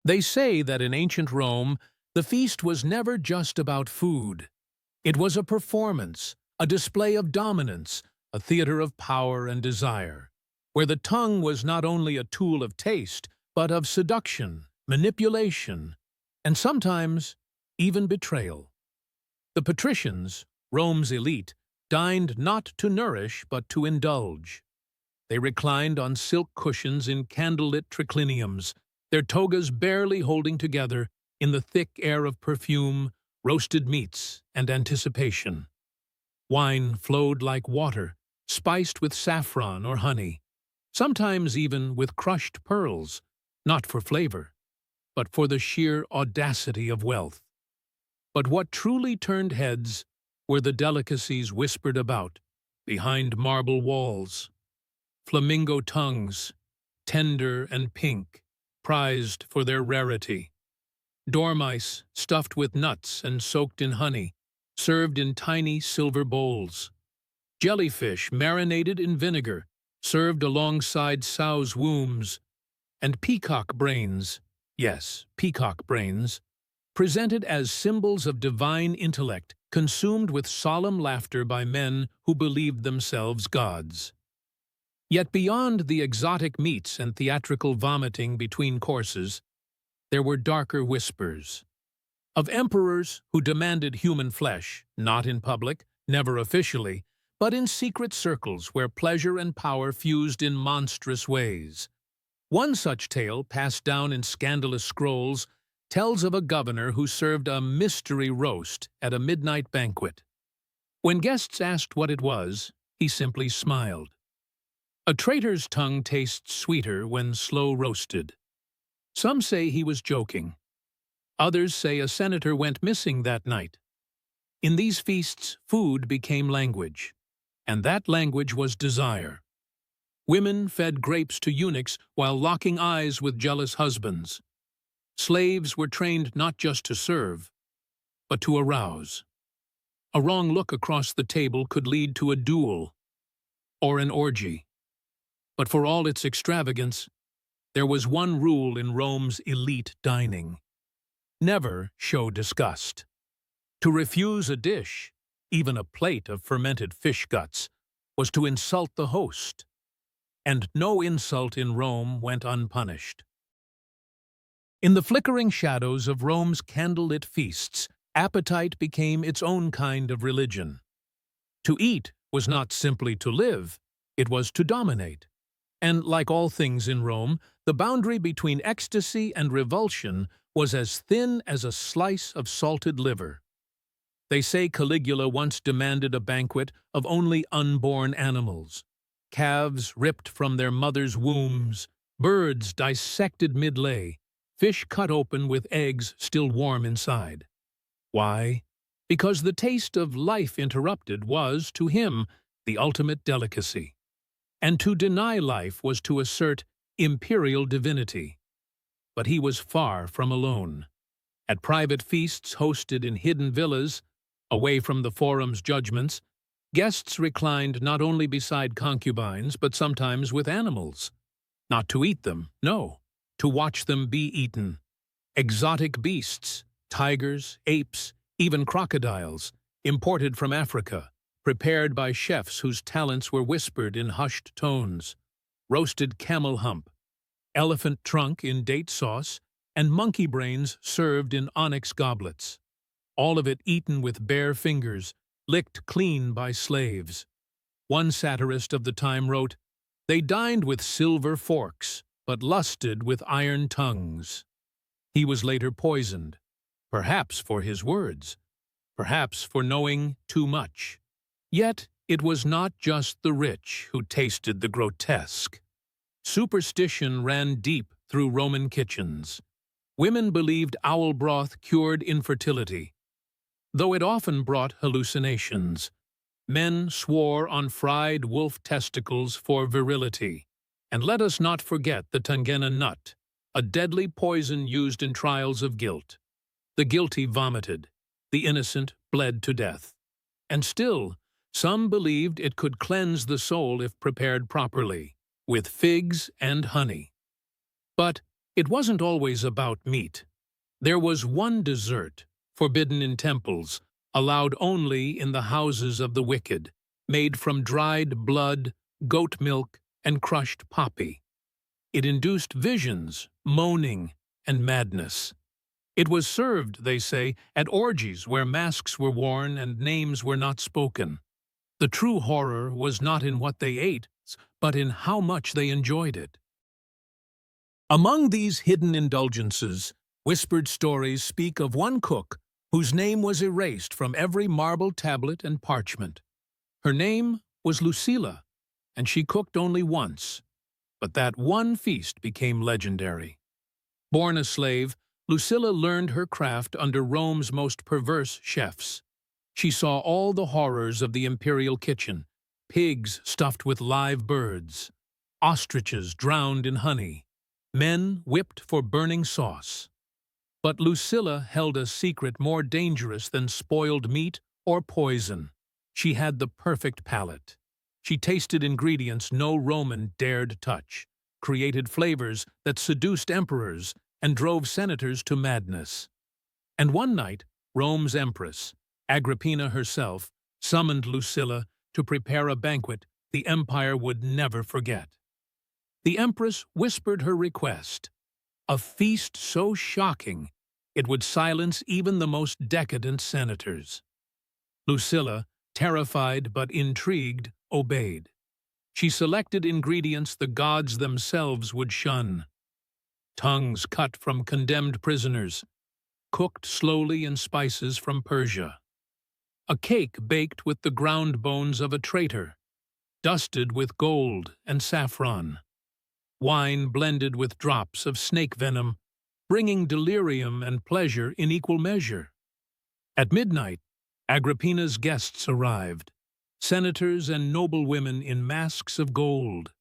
They say that in ancient Rome, the feast was never just about food. It was a performance, a display of dominance, a theater of power and desire, where the tongue was not only a tool of taste, but of seduction, manipulation, and sometimes even betrayal. The patricians, Rome's elite, dined not to nourish but to indulge. They reclined on silk cushions in candlelit tricliniums, their togas barely holding together in the thick air of perfume, roasted meats, and anticipation. Wine flowed like water, spiced with saffron or honey, sometimes even with crushed pearls, not for flavor, but for the sheer audacity of wealth. But what truly turned heads were the delicacies whispered about, behind marble walls. Flamingo tongues, tender and pink, prized for their rarity. Dormice, stuffed with nuts and soaked in honey, served in tiny silver bowls. Jellyfish, marinated in vinegar, served alongside sows' wombs. And peacock brains, yes, peacock brains, presented as symbols of divine intellect, consumed with solemn laughter by men who believed themselves gods. Yet beyond the exotic meats and theatrical vomiting between courses, there were darker whispers. Of emperors who demanded human flesh, not in public, never officially, but in secret circles where pleasure and power fused in monstrous ways. One such tale, passed down in scandalous scrolls, tells of a governor who served a mystery roast at a midnight banquet. When guests asked what it was, he simply smiled. A traitor's tongue tastes sweeter when slow roasted. Some say he was joking. Others say a senator went missing that night. In these feasts, food became language, and that language was desire. Women fed grapes to eunuchs while locking eyes with jealous husbands. Slaves were trained not just to serve, but to arouse. A wrong look across the table could lead to a duel or an orgy. But for all its extravagance, there was one rule in Rome's elite dining: never show disgust. To refuse a dish, even a plate of fermented fish guts, was to insult the host, and no insult in Rome went unpunished. In the flickering shadows of Rome's candlelit feasts, appetite became its own kind of religion. To eat was not simply to live, it was to dominate. And like all things in Rome, the boundary between ecstasy and revulsion was as thin as a slice of salted liver. They say Caligula once demanded a banquet of only unborn animals, calves ripped from their mothers' wombs, birds dissected mid-lay, fish cut open with eggs still warm inside. Why? Because the taste of life interrupted was, to him, the ultimate delicacy. And to deny life was to assert imperial divinity. But he was far from alone. At private feasts hosted in hidden villas, away from the forum's judgments, guests reclined not only beside concubines, but sometimes with animals. Not to eat them, no, to watch them be eaten. Exotic beasts, tigers, apes, even crocodiles, imported from Africa, prepared by chefs whose talents were whispered in hushed tones, roasted camel hump, elephant trunk in date sauce, and monkey brains served in onyx goblets. All of it eaten with bare fingers, licked clean by slaves. One satirist of the time wrote, "They dined with silver forks, but lusted with iron tongues." He was later poisoned, perhaps for his words, perhaps for knowing too much. Yet it was not just the rich who tasted the grotesque. Superstition ran deep through Roman kitchens. Women believed owl broth cured infertility, though it often brought hallucinations. Men swore on fried wolf testicles for virility. And let us not forget the tangena nut, a deadly poison used in trials of guilt. The guilty vomited, the innocent bled to death. And still, some believed it could cleanse the soul if prepared properly, with figs and honey. But It wasn't always about meat. There was one dessert, forbidden in temples, allowed only in the houses of the wicked, made from dried blood, goat milk, and crushed poppy. It induced visions, moaning, and madness. It was served, they say, at orgies where masks were worn and names were not spoken. The true horror was not in what they ate, but in how much they enjoyed it. Among these hidden indulgences, whispered stories speak of one cook whose name was erased from every marble tablet and parchment. Her name was Lucilla, and she cooked only once, but that one feast became legendary. Born a slave, Lucilla learned her craft under Rome's most perverse chefs. She saw all the horrors of the imperial kitchen: pigs stuffed with live birds, ostriches drowned in honey, men whipped for burning sauce. But Lucilla held a secret more dangerous than spoiled meat or poison. She had the perfect palate. She tasted ingredients no Roman dared touch, created flavors that seduced emperors and drove senators to madness. And one night, Rome's empress, Agrippina herself, summoned Lucilla to prepare a banquet the empire would never forget. The empress whispered her request, a feast so shocking it would silence even the most decadent senators. Lucilla, terrified but intrigued, obeyed. She selected ingredients the gods themselves would shun: tongues cut from condemned prisoners, cooked slowly in spices from Persia, a cake baked with the ground bones of a traitor, dusted with gold and saffron, wine blended with drops of snake venom, bringing delirium and pleasure in equal measure. At midnight, Agrippina's guests arrived, senators and noblewomen in masks of gold.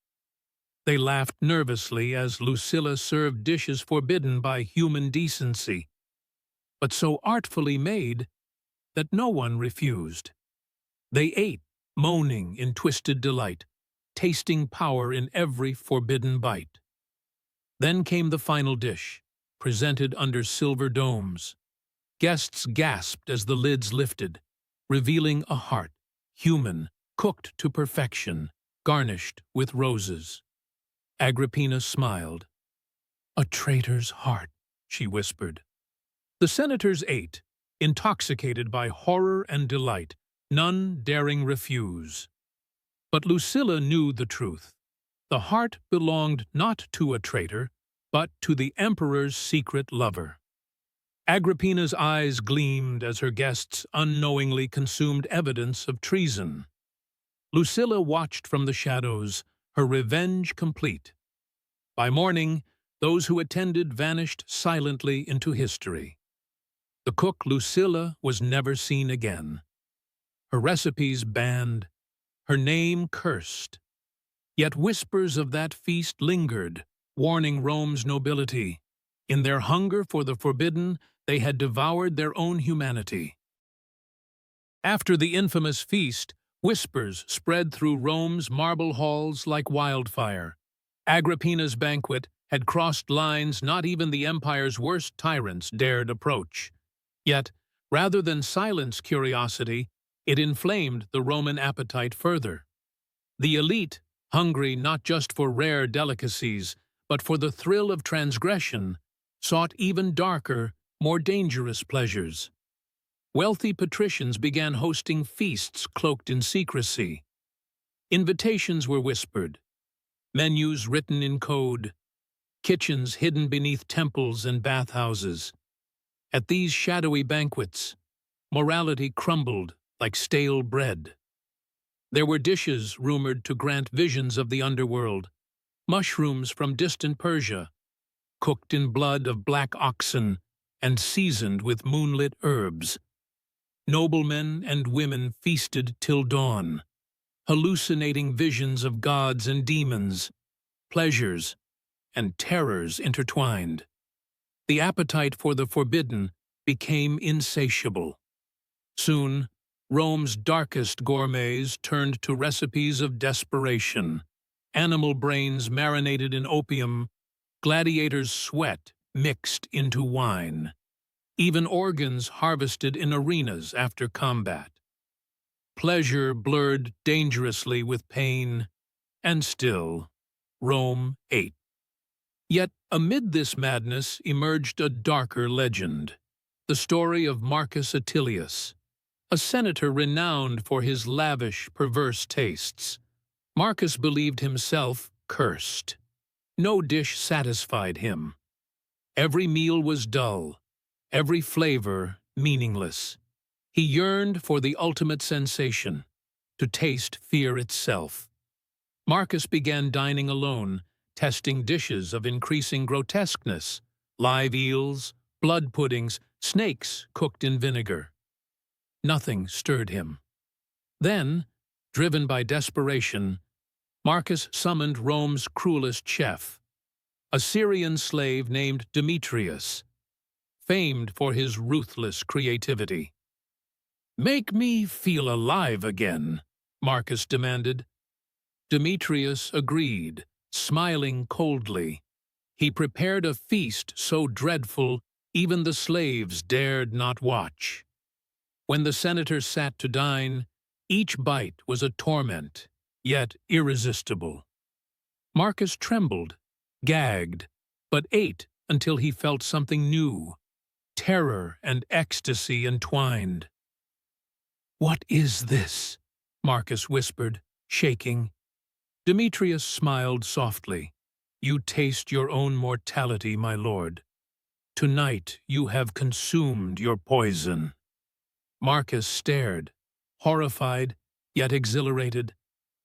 They laughed nervously as Lucilla served dishes forbidden by human decency, but so artfully made that no one refused. They ate, moaning in twisted delight, tasting power in every forbidden bite. Then came the final dish, presented under silver domes. Guests gasped as the lids lifted, revealing a heart, human, cooked to perfection, garnished with roses. Agrippina smiled. "A traitor's heart," she whispered. The senators ate, intoxicated by horror and delight, none daring refuse. But Lucilla knew the truth. The heart belonged not to a traitor, but to the emperor's secret lover. Agrippina's eyes gleamed as her guests unknowingly consumed evidence of treason. Lucilla watched from the shadows, her revenge complete. By morning, those who attended vanished silently into history. The cook Lucilla was never seen again. Her recipes banned, her name cursed. Yet whispers of that feast lingered, warning Rome's nobility. In their hunger for the forbidden, they had devoured their own humanity. After the infamous feast, whispers spread through Rome's marble halls like wildfire. Agrippina's banquet had crossed lines not even the empire's worst tyrants dared approach. Yet, rather than silence curiosity, it inflamed the Roman appetite further. The elite, hungry not just for rare delicacies, but for the thrill of transgression, sought even darker, more dangerous pleasures. Wealthy patricians began hosting feasts cloaked in secrecy. Invitations were whispered, menus written in code, kitchens hidden beneath temples and bathhouses. At these shadowy banquets, morality crumbled like stale bread. There were dishes rumored to grant visions of the underworld, mushrooms from distant Persia, cooked in blood of black oxen and seasoned with moonlit herbs. Noblemen and women feasted till dawn, hallucinating visions of gods and demons, pleasures and terrors intertwined. The appetite for the forbidden became insatiable. Soon, Rome's darkest gourmets turned to recipes of desperation, animal brains marinated in opium, gladiators' sweat mixed into wine, even organs harvested in arenas after combat. Pleasure blurred dangerously with pain, and still, Rome ate. Yet amid this madness emerged a darker legend, the story of Marcus Atilius, a senator renowned for his lavish, perverse tastes. Marcus believed himself cursed. No dish satisfied him. Every meal was dull, every flavor meaningless. He yearned for the ultimate sensation, to taste fear itself. Marcus began dining alone, testing dishes of increasing grotesqueness, live eels, blood puddings, snakes cooked in vinegar. Nothing stirred him. Then, driven by desperation, Marcus summoned Rome's cruelest chef, a Syrian slave named Demetrius, famed for his ruthless creativity. "Make me feel alive again," Marcus demanded. Demetrius agreed, smiling coldly. He prepared a feast so dreadful even the slaves dared not watch. When the senators sat to dine, each bite was a torment, yet irresistible. Marcus trembled, gagged, but ate until he felt something new, terror and ecstasy entwined. "What is this?" Marcus whispered, shaking. Demetrius smiled softly. "You taste your own mortality, my lord. Tonight you have consumed your poison." Marcus stared, horrified, yet exhilarated.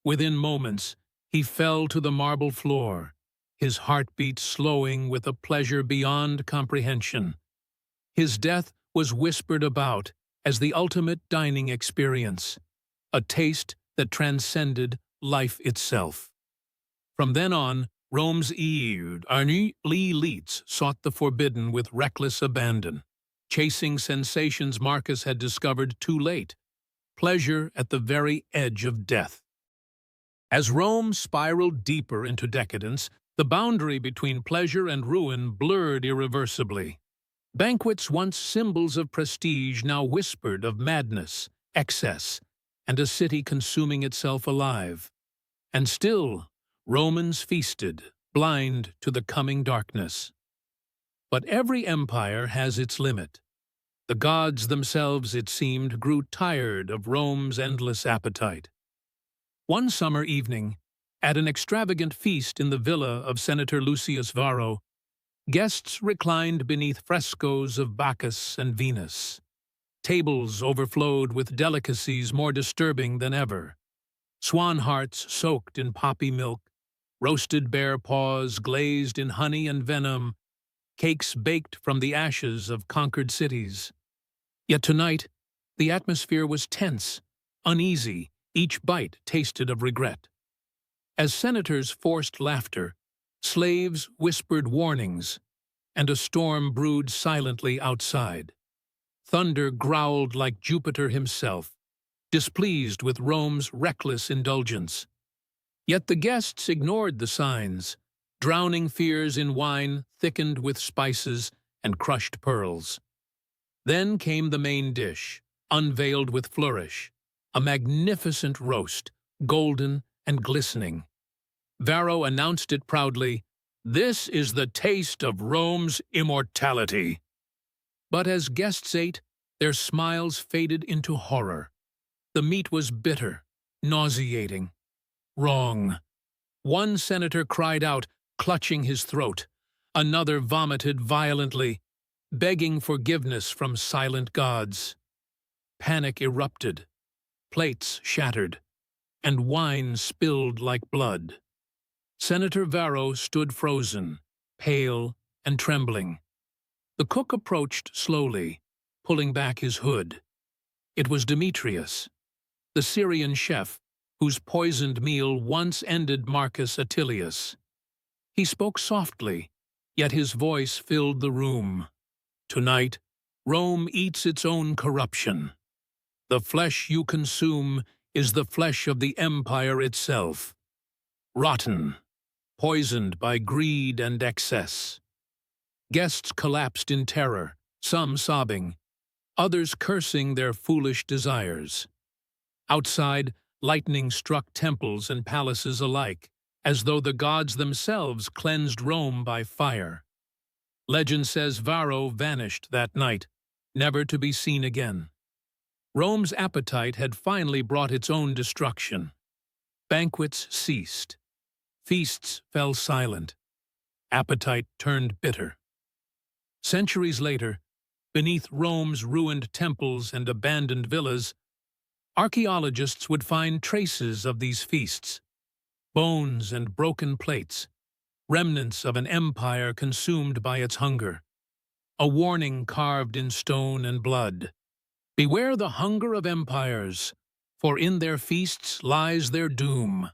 Within moments, he fell to the marble floor, his heartbeat slowing with a pleasure beyond comprehension. His death was whispered about as the ultimate dining experience, a taste that transcended life itself. From then on, Rome's elites sought the forbidden with reckless abandon, chasing sensations Marcus had discovered too late, pleasure at the very edge of death. As Rome spiraled deeper into decadence, the boundary between pleasure and ruin blurred irreversibly. Banquets, once symbols of prestige, now whispered of madness, excess, and a city consuming itself alive. And still, Romans feasted, blind to the coming darkness. But every empire has its limit. The gods themselves, it seemed, grew tired of Rome's endless appetite. One summer evening, at an extravagant feast in the villa of Senator Lucius Varro, guests reclined beneath frescoes of Bacchus and Venus. Tables overflowed with delicacies more disturbing than ever. Swan hearts soaked in poppy milk, roasted bear paws glazed in honey and venom, cakes baked from the ashes of conquered cities. Yet tonight, the atmosphere was tense, uneasy, each bite tasted of regret. As senators forced laughter, slaves whispered warnings, and a storm brewed silently outside. Thunder growled like Jupiter himself, displeased with Rome's reckless indulgence. Yet the guests ignored the signs, drowning fears in wine thickened with spices and crushed pearls. Then came the main dish, unveiled with flourish, a magnificent roast, golden and glistening. Varro announced it proudly, "This is the taste of Rome's immortality." But as guests ate, their smiles faded into horror. The meat was bitter, nauseating. Wrong. One senator cried out, clutching his throat. Another vomited violently, begging forgiveness from silent gods. Panic erupted. Plates shattered, and wine spilled like blood. Senator Varro stood frozen, pale and trembling. The cook approached slowly, pulling back his hood. It was Demetrius, the Syrian chef whose poisoned meal once ended Marcus Atilius. He spoke softly, yet his voice filled the room. "Tonight, Rome eats its own corruption. The flesh you consume is the flesh of the empire itself. Rotten, poisoned by greed and excess. Guests collapsed in terror, some sobbing, others cursing their foolish desires. Outside, lightning struck temples and palaces alike, as though the gods themselves cleansed Rome by fire. Legend says Varro vanished that night, never to be seen again. Rome's appetite had finally brought its own destruction. Banquets ceased. Feasts fell silent. Appetite turned bitter. Centuries later, beneath Rome's ruined temples and abandoned villas, archaeologists would find traces of these feasts, bones and broken plates, remnants of an empire consumed by its hunger, a warning carved in stone and blood. Beware the hunger of empires, for in their feasts lies their doom.